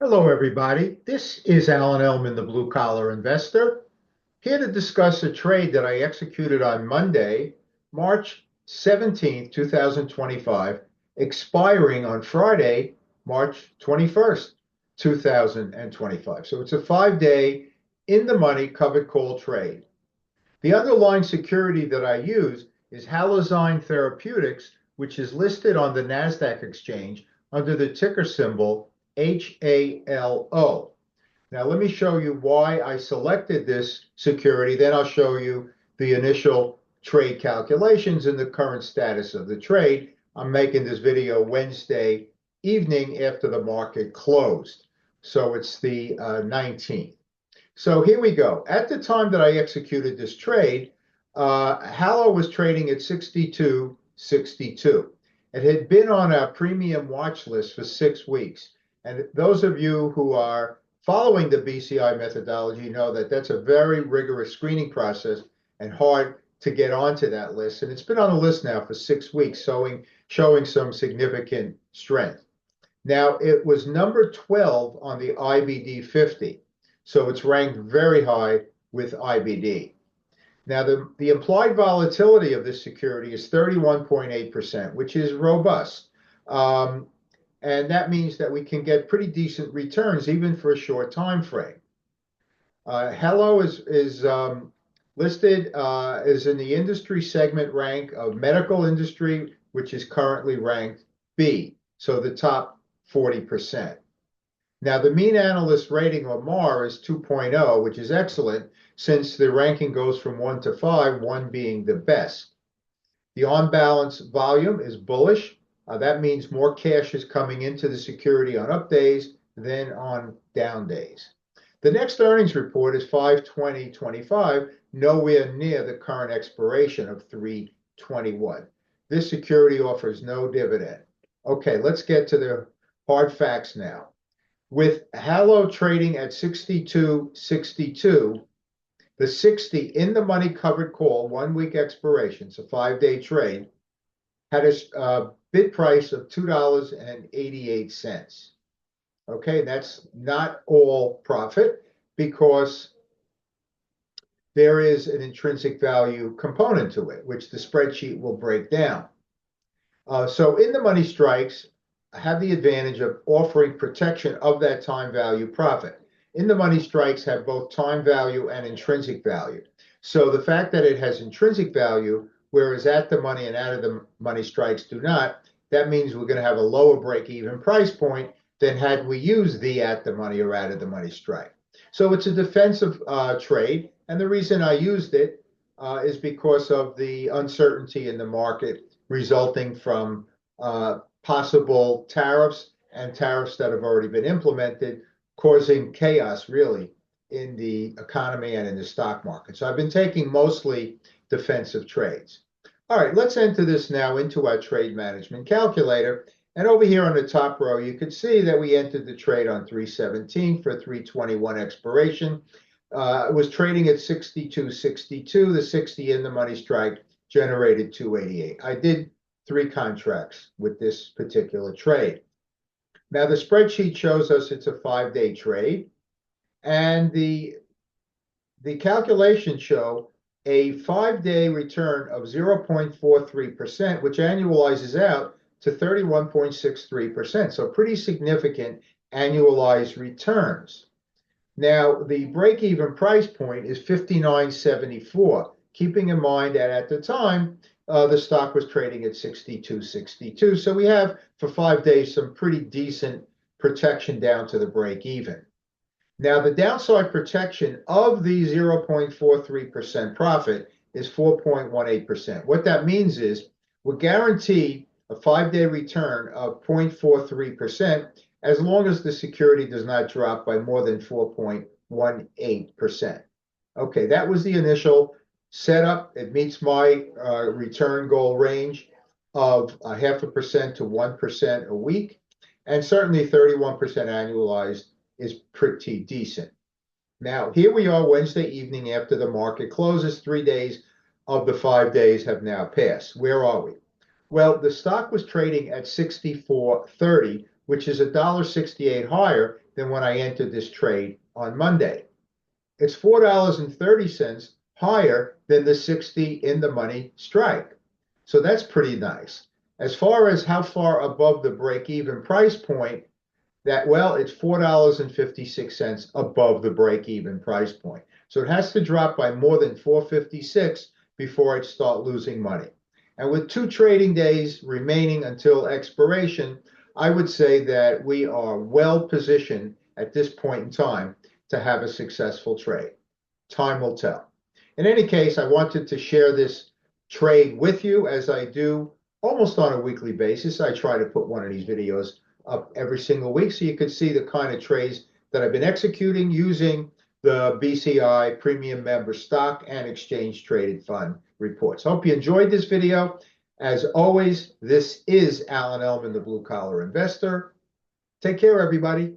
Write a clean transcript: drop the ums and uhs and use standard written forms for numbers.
Hello, everybody. This is Alan Elman, the Blue Collar Investor, here to discuss a trade that I executed on Monday, March 17th, 2025, expiring on Friday, March 21st, 2025. So it's a 5-day in the money covered call trade. The underlying security that I use is Halozyme Therapeutics, which is listed on the NASDAQ exchange under the ticker symbol HALO. Now, let me show you why I selected this security. Then I'll show you the initial trade calculations and the current status of the trade. I'm making this video Wednesday evening after the market closed. So it's the 19th. So here we go. At the time that I executed this trade, Hallow was trading at 62.62. It had been on our premium watch list for 6 weeks. And those of you who are following the BCI methodology know that that's a very rigorous screening process and hard to get onto that list. And it's been on the list now for 6 weeks, showing some significant strength. Now, it was number 12 on the IBD 50. So it's ranked very high with IBD. Now, the implied volatility of this security is 31.8%, which is robust. And that means that we can get pretty decent returns even for a short time frame. Hello is listed is in the industry segment rank of medical industry, which is currently ranked B, so the top 40%. Now, the mean analyst rating, or MAR, is 2.0, which is excellent since the ranking goes from 1 to 5, 1 being the best. The on-balance volume is bullish. That means more cash is coming into the security on up days than on down days. The next earnings report is 5/20/25, nowhere near the current expiration of 3/21. This security offers no dividend. Okay, let's get to the hard facts now. With Hallow trading at 62.62, the 60 in the money covered call, 1 week expiration, it's a 5-day trade, had a bid price of $2.88. Okay, that's not all profit because there is an intrinsic value component to it, which the spreadsheet will break down. So in the money strikes have the advantage of offering protection of that time value profit. In the money strikes have both time value and intrinsic value. So the fact that it has intrinsic value, whereas at the money and out of the money strikes do not, that means we're going to have a lower break-even price point than had we used the at the money or out of the money strike. So it's a defensive trade, and the reason I used it is because of the uncertainty in the market resulting from possible tariffs and tariffs that have already been implemented, causing chaos really in the economy and in the stock market. So I've been taking mostly defensive trades. All right, let's enter this now into our trade management calculator. And over here on the top row, you can see that we entered the trade on 3/17 for a 3/21 expiration. It was trading at 62.62. The 60 in the money strike generated 288. I did 3 contracts with this particular trade. Now, the spreadsheet shows us it's a 5-day trade, and the calculations show a 5-day return of 0.43%, which annualizes out to 31.63%. So pretty significant annualized returns. Now, the break-even price point is 59.74, keeping in mind that at the time, the stock was trading at 62.62. So we have, for 5 days, some pretty decent protection down to the break even. Now, the downside protection of the 0.43% profit is 4.18%. What that means is we're guaranteed a 5-day return of 0.43% as long as the security does not drop by more than 4.18%. Okay, that was the initial setup. It meets my return goal range of 0.5% to 1% a week, and certainly 31% annualized is pretty decent. Now, here we are Wednesday evening after the market closes. 3 days of the 5 days have now passed. Where are we? Well, the stock was trading at 64.30, which is $1.68 higher than when I entered this trade on Monday. It's $4.30 higher than the 60 in the money strike. So that's pretty nice. As far as how far above the break-even price point, well, it's $4.56 above the break-even price point. So it has to drop by more than 456 before I start losing money. And with 2 trading days remaining until expiration, I would say that we are well positioned at this point in time to have a successful trade. Time will tell. In any case, I wanted to share this trade with you as I do almost on a weekly basis. I try to put one of these videos up every single week so you can see the kind of trades that I've been executing using the BCI Premium Member Stock and Exchange Traded Fund reports. Hope you enjoyed this video. As always, this is Alan Elman, the Blue Collar Investor. Take care, everybody.